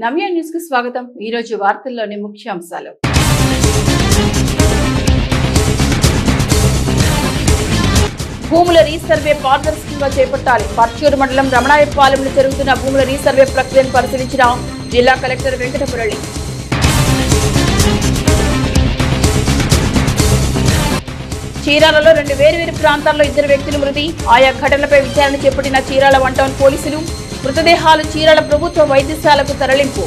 Namya news కు స్వాగతం. ఈ రోజు వార్తల్లోని ముఖ్యాంశాలు. భూముల రీసర్వే పారదర్శకంగా చేపట్టాలి. పర్చూరు మండలం రమణాయపాలెంలో జరుగుతున్న భూముల రీసర్వే ప్రక్రియను పరిశీలించిన జిల్లా కలెక్టర్ వెంకటమురళి. చీరాలలో 2 వేర్వేరు ప్రాంతాల్లో 2 వ్యక్తులు మృతి. ఆయా ఘటనలపై విచారణ చేపట్టిన చీరాల 1 టౌన్ పోలీసులు. మృతదేహాలు చీరాల ప్రభుత్వ వైద్యశాలకు తరలింపు.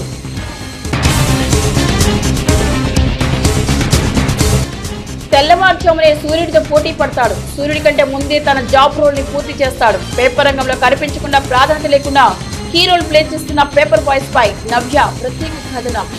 తెల్లవారుజామునే సూర్యుడితో పోటీ పడతాడు. సూర్యుడి కంటే ముందే తన జాబ్ రోల్ ని పూర్తి చేస్తాడు. పేపర్ రంగంలో కనిపించకుండా ప్రాధాన్యత లేకుండా కీ రోల్ ప్లే చేస్తున్న పేపర్ బాయ్స్ పై నవ్య ప్రత్యేక కథనం.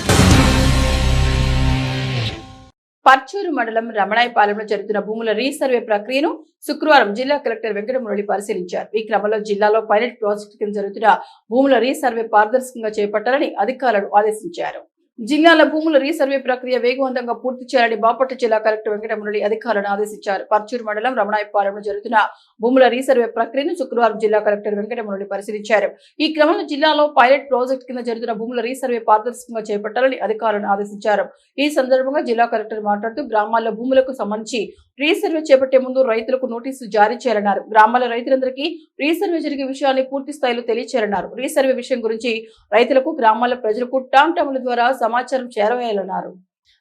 పర్చూరు మండలం రమణాయపాలెంలో జరుగుతున్న భూముల రీసర్వే ప్రక్రియను శుక్రవారం జిల్లా కలెక్టర్ వెంకటమురళి పరిశీలించారు. ఈ క్రమంలో జిల్లాలో పైలట్ ప్రాజెక్టు కింద జరుగుతున్న భూముల రీసర్వే పారదర్శకంగా చేపట్టాలని అధికారులను ఆదేశించారు. జిల్లాలో భూముల రీసర్వే ప్రక్రియ వేగవంతంగా పూర్తి చేయాలని బాపట్ల జిల్లా కలెక్టర్ వెంకటమురళి అధికారులను ఆదేశించారు. పర్చూరు మండలం రమణాయపాలెంలో జరుగుతున్న భూముల రీసర్వే ప్రక్రియను శుక్రవారం జిల్లా కలెక్టర్ వెంకటమురళి పరిశీలించారు. ఈ క్రమంలో జిల్లాలో పైలట్ ప్రాజెక్టు కింద జరుగుతున్న భూముల రీసర్వే పారదర్శకంగా చేపట్టాలని అధికారులను ఆదేశించారు. ఈ సందర్భంగా జిల్లా కలెక్టర్ మాట్లాడుతూ గ్రామాల్లో భూములకు సంబంధించి రీసర్వే చేపట్టే ముందు రైతులకు నోటీసులు జారీ చేయాలన్నారు. గ్రామాల రైతులందరికీ రీసర్వే జరిగే విషయాన్ని పూర్తి స్థాయిలో తెలియచేయాలన్నారు. రీసర్వే విషయం గురించి రైతులకు గ్రామాల ప్రజలకు టామ్టామ్ల ద్వారా సమాచారం చేరవేయాలన్నారు.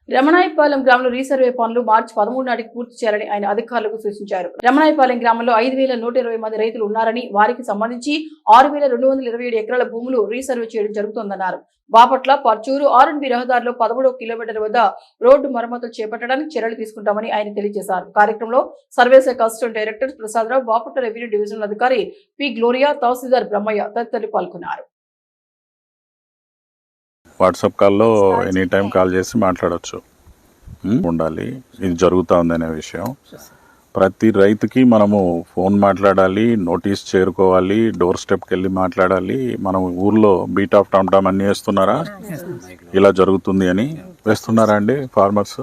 రమణాయపాలెం గ్రామంలో రీసర్వే పనులు మార్చి 13 నాటికి పూర్తి చేయాలని ఆయన అధికారులకు సూచించారు. రమణాయపాలెం గ్రామంలో 5,120 మంది రైతులు ఉన్నారని, వారికి సంబంధించి 6,227 ఎకరాల భూములు రీసర్వే చేయడం జరుగుతోందన్నారు. బాపట్ల పర్చూరు ఆర్ఎన్బి రహదారిలో 13వ కిలోమీటర్ వద్ద రోడ్డు మరమ్మతులు చేపట్టడానికి చర్యలు తీసుకుంటామని ఆయన తెలియజేశారు. కార్యక్రమంలో సర్వే శాఖ assistant director Prasadarao, Bapatla revenue divisional అధికారి పి గ్లోరియా, తహసీల్దార్ బ్రహ్మయ్య తదితరులు పాల్గొన్నారు. వాట్సాప్ కాల్లో ఎనీ టైం కాల్ చేసి మాట్లాడవచ్చు ఉండాలి. ఇది జరుగుతూ ఉందనే విషయం ప్రతి రైతుకి మనము ఫోన్ మాట్లాడాలి, నోటీస్ చేరుకోవాలి, డోర్ స్టెప్కి వెళ్ళి మాట్లాడాలి. మనం ఊర్లో బీట్ ఆఫ్ టామ్ అన్ని వేస్తున్నారా, ఇలా జరుగుతుంది అని వేస్తున్నారా అండి ఫార్మర్స్?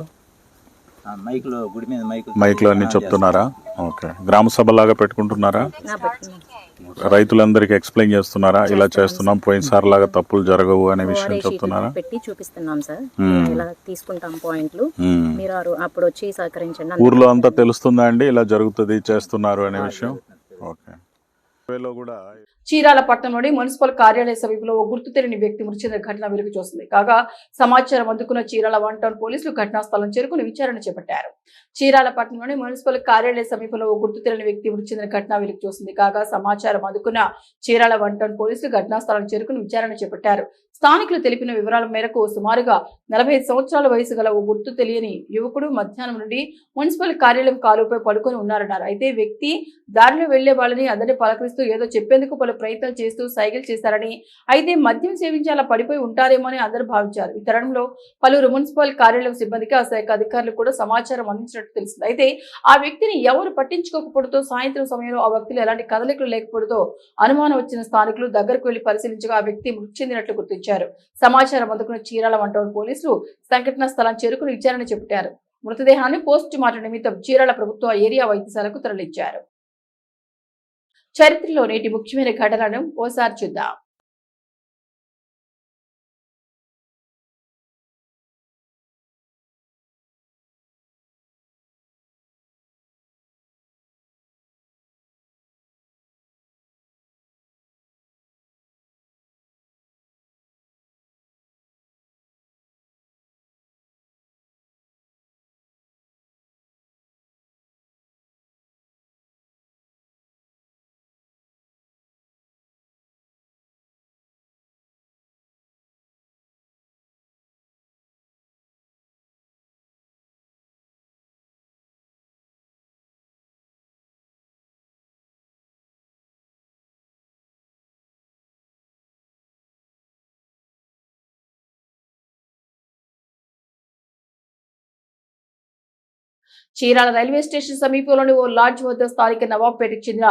మైక్లో అన్ని చెప్తున్నారా? ఓకే. గ్రామ సభ లాగా పెట్టుకుంటున్నారా? రైతులందరికి ఎక్స్ప్లెయిన్ చేస్తున్నారా, ఇలా చేస్తున్నాం, పోయినసారి లాగా తప్పులు జరగవు అనే విషయం చెప్తున్నారా? పెట్టి చూపిస్తున్నాం సార్, ఇలా తీసుకుంటాం పాయింట్లు, మీరు అప్పుడు వచ్చి సహకరించండి. ఊర్లో అంతా తెలుస్తుందా అండి ఇలా జరుగుతుంది, చేస్తున్నారు అనే విషయం? ఓకే. చీరాల పట్టణంలోని మున్సిపల్ కార్యాలయ సమీపంలో ఓ గుర్తు తెలియని వ్యక్తి మృతి చెందిన ఘటన వెలుగు చూస్తుంది. కాగా సమాచారం అందుకున్న చీరాల 1 టౌన్ పోలీసులు ఘటనా స్థలం చేరుకుని విచారణ చేపట్టారు. చీరాల పట్టణంలోని మున్సిపల్ కార్యాలయ సమీపంలో ఓ గుర్తు తెలియని వ్యక్తి మృతి చెందిన ఘటన వెలుగు చూస్తుంది. కాగా సమాచారం అందుకున్న చీరాల 1 టౌన్ పోలీసులు ఘటనా స్థలం చేరుకుని విచారణ చేపట్టారు. స్థానికులు తెలిపిన వివరాల మేరకు సుమారుగా 45 సంవత్సరాల వయసు గల ఓ గుర్తు తెలియని యువకుడు మధ్యాహ్నం నుండి మున్సిపల్ కార్యాలయం కాలువపై పడుకొని ఉన్నారన్నారు. అయితే వ్యక్తి దారిలో వెళ్లే వాళ్ళని అందరినీ పలకరిస్తూ ఏదో చెప్పేందుకు పలు ప్రయత్నాలు చేస్తూ సైకిల్ చేశారని, అయితే మద్యం సేవించి అలా పడిపోయి ఉంటారేమో అని అందరూ భావించారు. ఈ తరుణంలో పలువురు మున్సిపల్ కార్యాలయం సిబ్బందికి ఆ శాఖ అధికారులు కూడా సమాచారం అందించినట్టు తెలిసింది. అయితే ఆ వ్యక్తిని ఎవరు పట్టించుకోకపోవడంతో సాయంత్రం సమయంలో ఆ వ్యక్తిలో ఎలాంటి కదలికలు లేకపోవడంతో అనుమానం వచ్చిన స్థానికులు దగ్గరకు వెళ్లి పరిశీలించగా ఆ వ్యక్తి మృతి చెందినట్లు గుర్తించారు. సమాచారం అందుకున్న చీరాల 1 టౌన్ పోలీసులు సంఘటనా స్థలం చేరుకుని విచారణ చేపట్టారు. మృతదేహాన్ని పోస్ట్ మార్టం నిమిత్తం చీరాల ప్రభుత్వ ఏరియా వైద్యశాలకు తరలించారు. చరిత్రలో నేటి ముఖ్యమైన ఘటనను ఓసారి చూద్దాం. చీరాల రైల్వే స్టేషన్ సమీపంలోని ఓ లాడ్జ్ వద్ద స్థానిక నవాబ్పేటకు చెందిన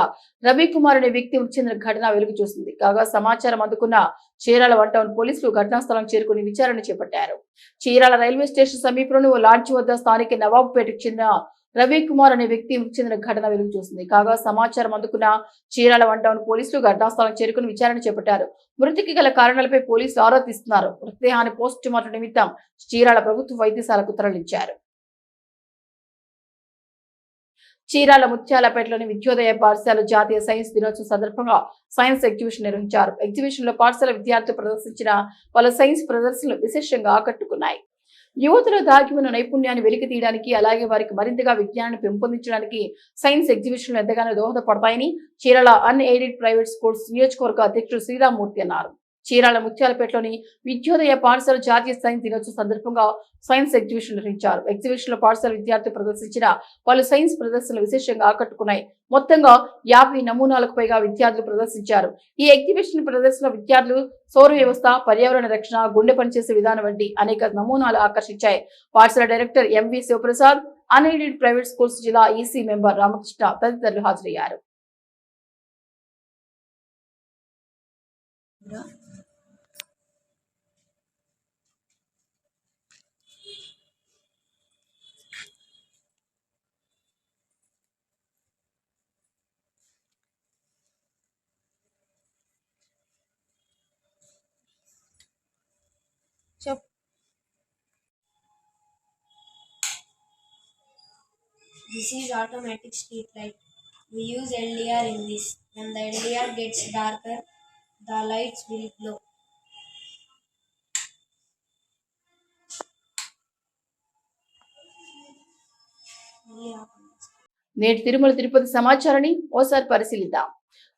రవికుమార్ అనే వ్యక్తి మృతి చెందిన ఘటన వెలుగు చూసింది. కాగా సమాచారం అందుకున్న చీరాల 1 టౌన్ పోలీసులు ఘటనా స్థలం చేరుకుని విచారణ చేపట్టారు. చీరాల రైల్వే స్టేషన్ సమీపంలోని ఓ లాడ్జ్ వద్ద స్థానిక నవాబ్పేటకు చెందిన రవికుమార్ అనే వ్యక్తి మృతి చెందిన ఘటన వెలుగు చూసింది. కాగా సమాచారం అందుకున్న చీరాల 1 టౌన్ పోలీసులు ఘటనాస్థలం చేరుకుని విచారణ చేపట్టారు. మృతికి గల కారణాలపై పోలీసులు ఆరా తీస్తున్నారు. మృతదేహాన్ని పోస్ట్ మార్టం నిమిత్తం చీరాల ప్రభుత్వ వైద్యశాలకు తరలించారు. చీరాల ముత్యాలపేటలోని విద్యోదయ పాఠశాల జాతీయ సైన్స్ దినోత్సవం సందర్భంగా సైన్స్ ఎగ్జిబిషన్ నిర్వహించారు. ఎగ్జిబిషన్ లో పాఠశాల విద్యార్థులు ప్రదర్శించిన పలు సైన్స్ ప్రదర్శనలు విశేషంగా ఆకట్టుకున్నాయి. యువతలో దాగి ఉన్న నైపుణ్యాన్ని వెలికి తీయడానికి, అలాగే వారికి మరింతగా విజ్ఞానాన్ని పెంపొందించడానికి సైన్స్ ఎగ్జిబిషన్లు ఎంతగానో దోహదపడతాయని చీరాల అన్ఎయిడెడ్ ప్రైవేట్ స్కూల్స్ నియోజకవర్గ అధ్యక్షుడు శ్రీరామ్మూర్తి అన్నారు. చీరాల ముత్యాలపేటలోని విద్యోదయ పాఠశాల జాతీయ సైన్స్ దినోత్సవం సందర్భంగా సైన్స్ ఎగ్జిబిషన్ నిర్వహించారు. ఎగ్జిబిషన్ లో పాఠశాల విద్యార్థులు ప్రదర్శించిన పలు సైన్స్ ప్రదర్శనలు విశేషంగా ఆకట్టుకున్నాయి. మొత్తంగా 50 నమూనాలకు పైగా విద్యార్థులు ప్రదర్శించారు. ఈ ఎగ్జిబిషన్ ప్రదర్శన విద్యార్థులు సౌర వ్యవస్థ, పర్యావరణ రక్షణ, గుండె పనిచేసే విధానం వంటి అనేక నమూనాలు ఆకర్షించాయి. పాఠశాల director M V Shivaprasad, unaided private schools జిల్లా ఈసీ మెంబర్ రామకృష్ణ తదితరులు హాజరయ్యారు. This is automatic street light. We use LDR in this. When the LDR gets darker, the lights will glow. నేటి తిరుమల తిరుపతి సమాచారాన్ని ఓసారి పరిశీలిద్దాం.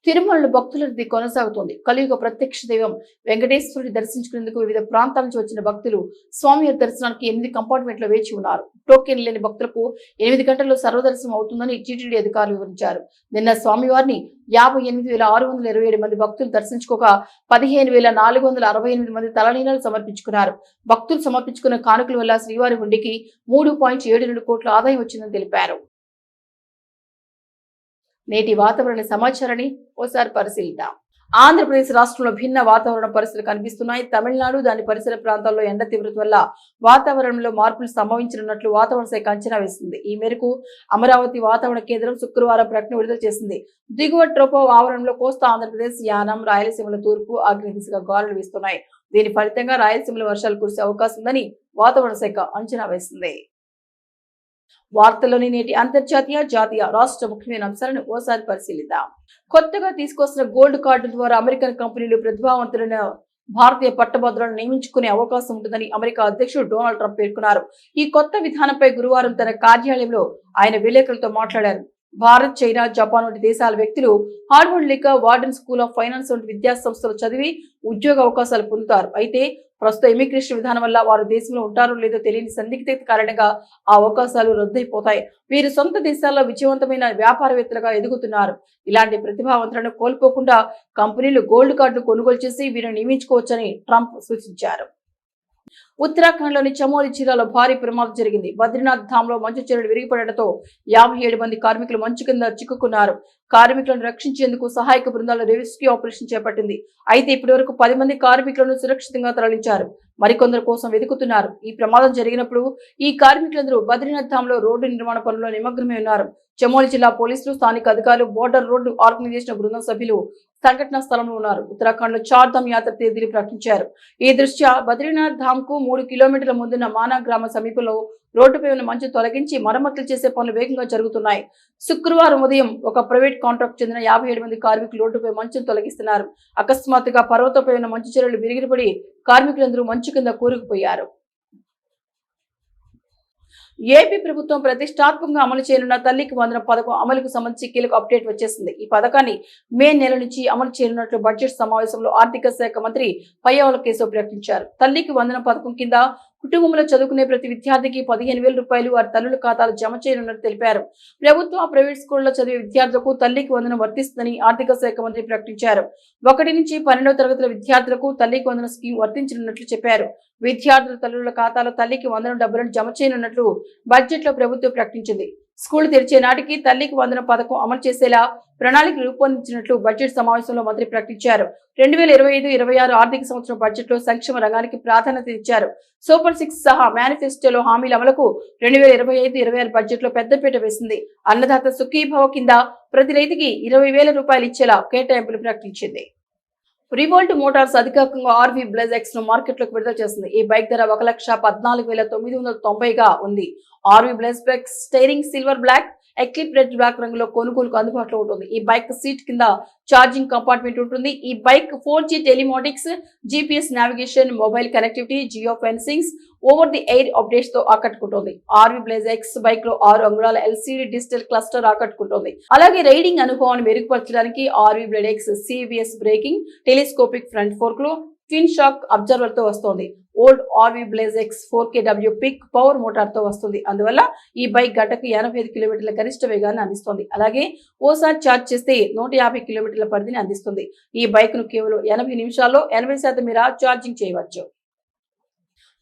తిరుమలలో భక్తుల రద్దీ కొనసాగుతోంది. కలియుగ ప్రత్యక్ష దైవం వెంకటేశ్వరుడి దర్శించుకునేందుకు వివిధ ప్రాంతాల నుంచి వచ్చిన భక్తులు స్వామివారి దర్శనానికి 8 కంపార్ట్మెంట్లో వేచి ఉన్నారు. టోకెన్ లేని భక్తులకు 8 గంటల్లో సర్వదర్శనం అవుతుందని టీటీడీ అధికారులు వివరించారు. నిన్న స్వామివారిని 58,627 మంది భక్తులు దర్శించుకోగా 15,468 మంది తలనీలాలు సమర్పించుకున్నారు. భక్తులు సమర్పించుకున్న కానుకల వల్ల శ్రీవారి హుండీకి 3.72 కోట్ల ఆదాయం వచ్చిందని తెలిపారు. నేటి వాతావరణ సమాచారాన్ని ఓసారి పరిశీలిద్దాం. ఆంధ్రప్రదేశ్ రాష్ట్రంలో భిన్న వాతావరణ పరిస్థితులు కనిపిస్తున్నాయి. తమిళనాడు, దాని పరిసర ప్రాంతాల్లో ఎండ తీవ్రత వల్ల వాతావరణంలో మార్పులు సంభవించనున్నట్లు వాతావరణ శాఖ అంచనా వేసింది. ఈ మేరకు అమరావతి వాతావరణ కేంద్రం శుక్రవారం ప్రకటన విడుదల చేసింది. దిగువ ట్రోపో ఆవరణంలో కోస్తా ఆంధ్రప్రదేశ్, యానం, రాయలసీమల తూర్పు, ఆగ్నేయ దిశగా గాలులు వీస్తున్నాయి. దీని ఫలితంగా రాయలసీమలో వర్షాలు కురిసే అవకాశం ఉందని వాతావరణ శాఖ అంచనా వేసింది. వార్తల్లోని నేటి అంతర్జాతీయ, జాతీయ, రాష్ట్ర ముఖ్యమైన అంశాలను ఓసారి పరిశీలిద్దాం. కొత్తగా తీసుకొస్తున్న గోల్డ్ కార్డు ద్వారా అమెరికన్ కంపెనీలు ప్రతిభావంతులైన భారతీయ పట్టభద్రులను నియమించుకునే అవకాశం ఉంటుందని అమెరికా అధ్యక్షుడు డొనాల్డ్ ట్రంప్ పేర్కొన్నారు. ఈ కొత్త విధానంపై గురువారం తన కార్యాలయంలో ఆయన విలేకరులతో మాట్లాడారు. భారత్, చైనా, జపాన్ వంటి దేశాల వ్యక్తులు హార్వర్డ్ లేక వార్డెన్ స్కూల్ ఆఫ్ ఫైనాన్స్ వంటి విద్యా సంస్థలు చదివి ఉద్యోగ అవకాశాలు పొందుతారు. అయితే ప్రస్తుత ఇమిగ్రేషన్ విధానం వల్ల వారు దేశంలో ఉంటారో లేదో తెలియని సందిగ్ధత కారణంగా ఆ అవకాశాలు రద్దయిపోతాయి. వీరు సొంత దేశాల్లో విజయవంతమైన వ్యాపారవేత్తలుగా ఎదుగుతున్నారు. ఇలాంటి ప్రతిభావంతులను కోల్పోకుండా కంపెనీలు గోల్డ్ కార్డు కొనుగోలు చేసి వీరిని నియమించుకోవచ్చని ట్రంప్ సూచించారు. ఉత్తరాఖండ్ లోని చమోలి జిల్లాలో భారీ ప్రమాదం జరిగింది. బద్రీనాథ్ ధామ్ లో మంచు చర్యలు విరిగిపడడంతో 57 మంది కార్మికులు మంచు కింద చిక్కుకున్నారు. కార్మికులను రక్షించేందుకు సహాయక బృందాలు రెస్క్యూ ఆపరేషన్ చేపట్టింది. అయితే ఇప్పటి వరకు 10 మంది కార్మికులను సురక్షితంగా తరలించారు. మరికొందరు కోసం వెతుకుతున్నారు. ఈ ప్రమాదం జరిగినప్పుడు ఈ కార్మికులందరూ బద్రీనాథ్ ధామ్ లో రోడ్డు నిర్మాణ పనుల్లో నిమగ్నమై ఉన్నారు. చమోలి జిల్లా పోలీసులు, స్థానిక అధికారులు, బోర్డర్ రోడ్డు ఆర్గనైజేషన్ బృందం సభ్యులు సంఘటనా స్థలంలో ఉన్నారు. ఉత్తరాఖండ్ లో 4 ధామ్ యాత్ర తేదీలు ప్రకటించారు. ఈ దృష్ట్యా బద్రీనాథ్ ధామ్ కు 3 కిలోమీటర్ల ముందున్న మానా గ్రామ సమీపంలో రోడ్డుపై ఉన్న మంచు తొలగించి మరమ్మతులు చేసే పనులు వేగంగా జరుగుతున్నాయి. శుక్రవారం ఉదయం ఒక ప్రైవేట్ కాంట్రాక్ట్ చెందిన 57 మంది కార్మికులు రోడ్డుపై మంచును తొలగిస్తున్నారు. అకస్మాత్తుగా పర్వతంపై ఉన్న మంచు చర్యలు విరిగిపడి కార్మికులందరూ మంచు కింద కూరుకుపోయారు. ఏపీ ప్రభుత్వం ప్రతిష్టాత్మకంగా అమలు చేయనున్న తల్లికి వందనం పథకం అమలుకు సంబంధించి కీలక అప్డేట్ వచ్చేసింది. ఈ పథకాన్ని మే నెల నుంచి అమలు చేయనున్నట్లు బడ్జెట్ సమావేశంలో ఆర్థిక శాఖ మంత్రి పయ్యావుల కేశవ్ ప్రకటించారు. తల్లికి వందనం పథకం కింద కుటుంబంలో చదువుకునే ప్రతి విద్యార్థికి 15,000 రూపాయలు వారి తల్లుల ఖాతాలు జమ చేయనున్నట్టు తెలిపారు. ప్రభుత్వ, ప్రైవేట్ స్కూళ్లలో చదివే విద్యార్థులకు తల్లికి వందనం వర్తిస్తుందని ఆర్థిక శాఖ మంత్రి ప్రకటించారు. 1 నుంచి 12వ తరగతుల విద్యార్థులకు తల్లికి వందనం స్కీమ్ వర్తించనున్నట్లు చెప్పారు. విద్యార్థుల తల్లుల ఖాతాలో తల్లికి వందనం డబ్బులను జమ చేయనున్నట్లు బడ్జెట్ లో ప్రభుత్వం ప్రకటించింది. స్కూల్ తెరిచే నాటికి తల్లికి వందనం పథకం అమలు చేసేలా ప్రణాళిక రూపొందించినట్లు బడ్జెట్ సమావేశంలో మంత్రి ప్రకటించారు. 2025-26 ఆర్థిక సంవత్సరం బడ్జెట్ లో సంక్షేమ రంగానికి ప్రాధాన్యత ఇచ్చారు. సూపర్ 6 సహా మేనిఫెస్టోలో హామీల అమలుకు 2025-26 బడ్జెట్ లో పెద్దపీట వేసింది. అన్నదాత సుఖీభవ కింద ప్రతి రైతుకి 20,000 రూపాయలు ఇచ్చేలా కేటాయింపులు ప్రకటించింది. రివోల్ట్ మోటార్స్ అధికారికంగా ఆర్వీ బ్లెజ్ ఎక్స్ ను మార్కెట్ లోకి విడుదల చేసింది. ఈ బైక్ ధర 1,14,990 గా ఉంది. RV blaze X sterling silver black, eclipse red black రంగులో కొనుగోలుకు అందుబాటులో ఉంటుంది. ఈ బైక్ సీట్ కింద ఛార్జింగ్ కంపార్ట్మెంట్ ఉంటుంది. ఈ bike 4G telematics, GPS navigation, mobile connectivity, geo fencings, over the air updates తో ఆకట్టుకుంటుంది. ఆర్వీ బ్లేజ్ ఎక్స్ బైక్ లో 6 అంగుళాల LCD డిజిటల్ క్లస్టర్ ఆకట్టుకుంటుంది. అలాగే రైడింగ్ అనుభవాన్ని మెరుగుపరచడానికి RV Blaze X CBS braking, telescopic front fork లో ట్విన్ షాక్ అబ్జర్వర్ తో వస్తుంది. Old RV Blaze X 4kW peak power motor తో వస్తుంది. అందువల్ల ఈ బైక్ గంటకు 85 కిలోమీటర్ల గరిష్ట వేగాన్ని అందిస్తుంది. అలాగే ఓసారి ఛార్జ్ చేస్తే 150 కిలోమీటర్ల పరిధిని అందిస్తుంది. ఈ బైక్ ను కేవలం 80 నిమిషాల్లో 80% మేర ఛార్జింగ్ చేయవచ్చు.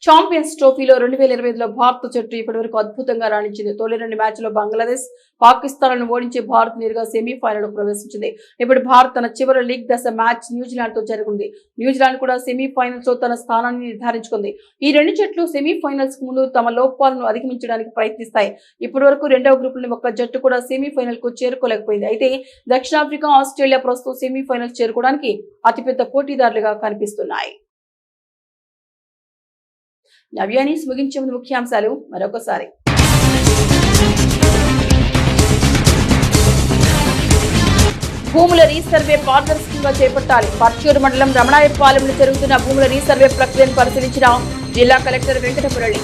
ఛాంపియన్స్ ట్రోఫీలో 2025లో భారత జట్టు ఇప్పటివరకు అద్భుతంగా రాణించింది. తొలి 2 మ్యాచ్లో బంగ్లాదేశ్, పాకిస్తాన్లను ఓడించి భారత్ నేరుగా సెమీఫైనల్ ప్రవేశించింది. ఇప్పుడు భారత్ తన చివరి లీగ్ దశ మ్యాచ్ న్యూజిలాండ్ తో జరుగుతుంది. న్యూజిలాండ్ కూడా సెమీఫైనల్స్ లో తన స్థానాన్ని నిర్ధారించుకుంది. ఈ 2 జట్లు సెమీఫైనల్స్ కు ముందు తమ లోపాలను అధిగమించడానికి ప్రయత్నిస్తాయి. ఇప్పటి వరకు 2వ గ్రూప్ లో ఒక్క జట్టు కూడా సెమీఫైనల్ కు చేరుకోలేకపోయింది. అయితే దక్షిణాఫ్రికా, ఆస్ట్రేలియా ప్రస్తుతం సెమీఫైనల్స్ చేరుకోవడానికి అతిపెద్ద పోటీదారులుగా కనిపిస్తున్నాయి. నవ్య న్యూస్ ముగించే ముందు ముఖ్యాంశాలు మరొకసారి. భూముల రీసర్వే పారదర్శకంగా చేపట్టాలి. పర్చూరు మండలం రమణాయపాలెంలో జరుగుతున్న భూముల రీసర్వే ప్రక్రియను పరిశీలించిన జిల్లా కలెక్టర్ వెంకటమురళి.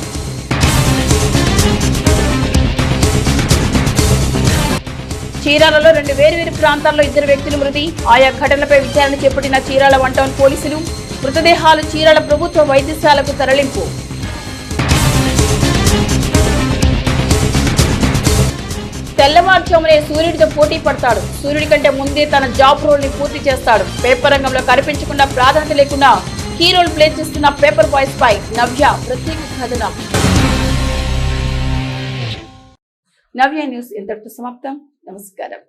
చీరాలలో 2 వేర్వేరు ప్రాంతాల్లో 2 వ్యక్తులు మృతి. ఆయా ఘటనలపై విచారణ చేపట్టిన చీరాల 1 టౌన్ పోలీసులు. మృతదేహాలు చీరాల ప్రభుత్వ వైద్యశాలకు తరలింపు. తెల్లవారుజామునే సూర్యుడితో పోటీ పడతాడు. సూర్యుడి కంటే ముందే తన జాబ్ రోల్ ని పూర్తి చేస్తాడు. పేపర్ రంగంలో కనిపించకుండా ప్రాధాన్యత లేకుండా కీ రోల్ ప్లే చేస్తున్న పేపర్ బాయ్స్ పై నవ్య ప్రత్యేక కథనం. నవ్య న్యూస్ ఇంతటితో సమాప్తం. నమస్కారం.